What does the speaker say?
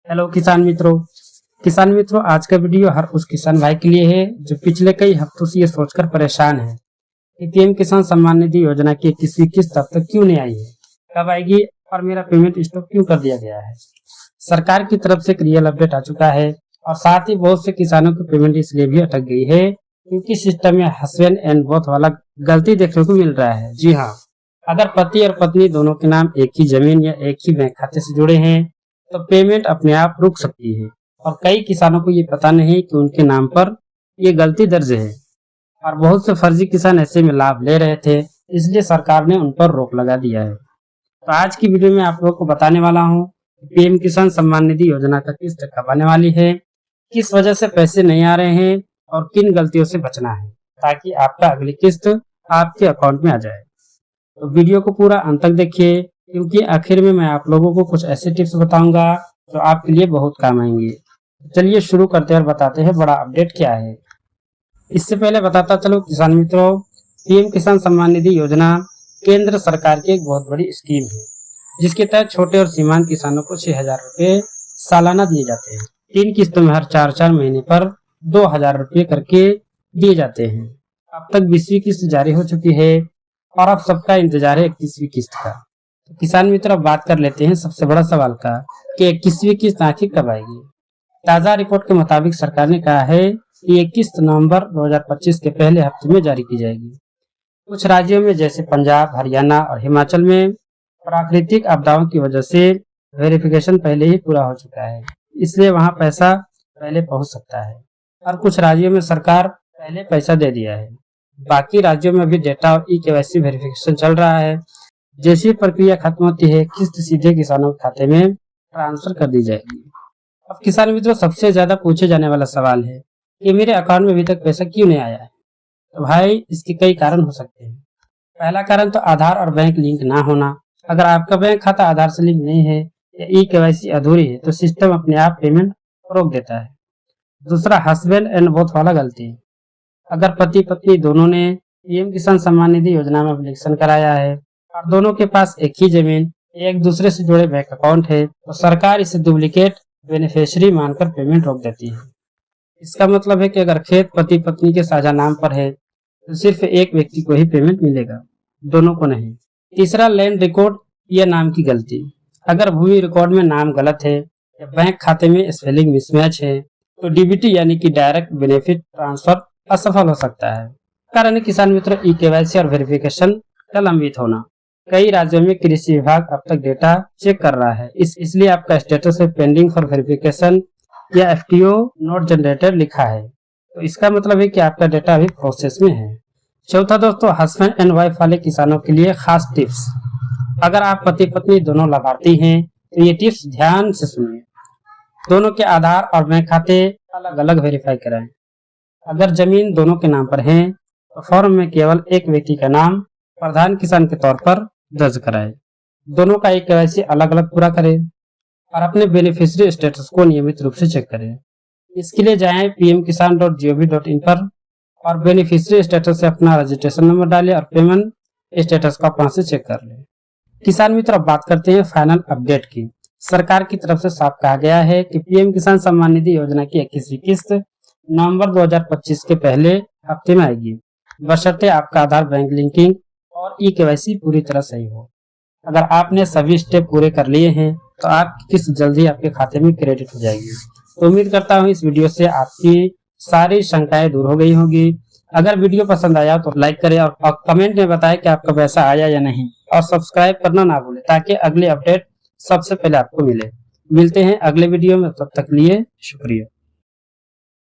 Hello किसान मित्रों, आज का वीडियो हर उस किसान भाई के लिए है जो पिछले कई हफ्तों से ये सोचकर परेशान है कि पीएम किसान सम्मान निधि योजना की 21वीं किस्त अब तक क्यों नहीं आई है, कब आएगी और मेरा पेमेंट स्टॉप क्यों कर दिया गया है। सरकार की तरफ से एक रियल अपडेट आ चुका है और साथ ही बहुत से किसानों की पेमेंट इसलिए भी अटक गई है क्योंकि सिस्टम में हस्बैंड एंड बोथ वाला गलती देखने को मिल रहा है। जी हाँ, अगर पति और पत्नी दोनों के नाम एक ही जमीन या एक ही बैंक खाते से जुड़े हैं तो पेमेंट अपने आप रुक सकती है और कई किसानों को ये पता नहीं कि उनके नाम पर ये गलती दर्ज है और बहुत से फर्जी किसान ऐसे में लाभ ले रहे थे, इसलिए सरकार ने उन पर रोक लगा दिया है। तो आज की वीडियो में आप लोगों को बताने वाला हूँ पीएम किसान सम्मान निधि योजना का किस्त कब आने वाली है, किस वजह से पैसे नहीं आ रहे हैं और किन गलतियों से बचना है ताकि आपका अगली किस्त आपके अकाउंट में आ जाए। तो वीडियो को पूरा अंत तक देखिए क्योंकि आखिर में मैं आप लोगों को कुछ ऐसे टिप्स बताऊंगा जो आपके लिए बहुत काम आएंगे। चलिए शुरू करते हैं और बताते हैं बड़ा अपडेट क्या है। इससे पहले बताता चलो किसान मित्रों, पीएम किसान सम्मान निधि योजना केंद्र सरकार की एक बहुत बड़ी स्कीम है जिसके तहत छोटे और सीमांत किसानों को 6,000 रुपए सालाना दिए जाते हैं। 3 किस्तों में हर 4-4 महीने पर 2,000 रुपए करके दिए जाते हैं। अब तक 20वीं किस्त जारी हो चुकी है और अब सबका इंतजार है 21वीं किस्त का। तो किसान मित्र, अब बात कर लेते हैं सबसे बड़ा सवाल का कि 21वीं किस्त आखिर कब आएगी। ताजा रिपोर्ट के मुताबिक सरकार ने कहा है कि 21 नवंबर 2025 के पहले हफ्ते में जारी की जाएगी। कुछ राज्यों में जैसे पंजाब, हरियाणा और हिमाचल में प्राकृतिक आपदाओं की वजह से वेरिफिकेशन पहले ही पूरा हो चुका है, इसलिए वहां पैसा पहले पहुंच सकता है और कुछ राज्यों में सरकार पहले पैसा दे दिया है। बाकी राज्यों में अभी डेटा और ई-केवाईसी वेरिफिकेशन चल रहा है। जैसी प्रक्रिया खत्म होती है किस्त सीधे किसानों के खाते में ट्रांसफर कर दी जाएगी। अब किसान मित्रों, सबसे ज्यादा पूछे जाने वाला सवाल है कि मेरे अकाउंट में अभी तक पैसा क्यों नहीं आया है। तो भाई, इसके कई कारण हो सकते हैं। पहला कारण तो आधार और बैंक लिंक ना होना। अगर आपका बैंक खाता आधार से लिंक नहीं है या ई-केवाईसी अधूरी है तो सिस्टम अपने आप पेमेंट रोक देता है। दूसरा, हस्बैंड एंड बोथ वाला गलती। अगर पति पत्नी दोनों ने पीएम किसान सम्मान निधि योजना में एप्लीकेशन कराया है और दोनों के पास एक ही जमीन, एक दूसरे से जुड़े बैंक अकाउंट है तो सरकार इसे डुप्लीकेट बेनिफिशियरी मानकर पेमेंट रोक देती है। इसका मतलब है कि अगर खेत पति पत्नी के साझा नाम पर है तो सिर्फ एक व्यक्ति को ही पेमेंट मिलेगा, दोनों को नहीं। तीसरा, लैंड रिकॉर्ड या नाम की गलती। अगर भूमि रिकॉर्ड में नाम गलत है या बैंक खाते में स्पेलिंग मिसमैच है तो डीबीटी यानी कि डायरेक्ट बेनिफिट ट्रांसफर असफल हो सकता है। कारण है किसान मित्र, ई-केवाईसी और वेरिफिकेशन का लंबित होना। कई राज्यों में कृषि विभाग अब तक डेटा चेक कर रहा है, इसलिए आपका स्टेटस है पेंडिंग फॉर वेरिफिकेशन या एफटीओ नॉट जनरेटेड लिखा है, तो इसका मतलब है कि आपका डेटा अभी प्रोसेस में है। चौथा दोस्तों, हस्बैंड एंड वाइफ वाले किसानों के लिए खास टिप्स। अगर आप पति पत्नी दोनों लाभार्थी हैं तो ये टिप्स ध्यान से सुनिए। दोनों के आधार और बैंक खाते अलग अलग वेरीफाई कराएं। अगर जमीन दोनों के नाम पर है तो फॉर्म में केवल एक व्यक्ति का नाम प्रधान किसान के तौर पर दर्ज कराएं। दोनों का ई-केवाईसी अलग अलग पूरा करें और अपने बेनिफिशियरी स्टेटस को नियमित रूप से चेक करें। इसके लिए जाएं pmkisan.gov.in पर और बेनिफिशियरी स्टेटस से अपना रजिस्ट्रेशन नंबर डालें और पेमेंट स्टेटस को वहां से चेक कर लें। किसान मित्र, अब बात करते हैं फाइनल अपडेट की। सरकार की तरफ से साफ कहा गया है कि पीएम किसान सम्मान निधि योजना की 21वीं किस्त नवंबर 2025 के पहले हफ्ते में आएगी, बशर्ते आपका आधार बैंक लिंकिंग और ई-केवाईसी पूरी तरह सही हो। अगर आपने सभी स्टेप पूरे कर लिए हैं तो आपकी किस्त जल्दी आपके खाते में क्रेडिट हो जाएगी। तो उम्मीद करता हूँ इस वीडियो से आपकी सारी शंकाएं दूर हो गई होगी। अगर वीडियो पसंद आया तो लाइक करें और कमेंट में बताएं कि आपका पैसा आया या नहीं, और सब्सक्राइब करना ना भूलें ताकि अगले अपडेट सबसे पहले आपको मिले। मिलते हैं अगले वीडियो में, तब तक लिए शुक्रिया।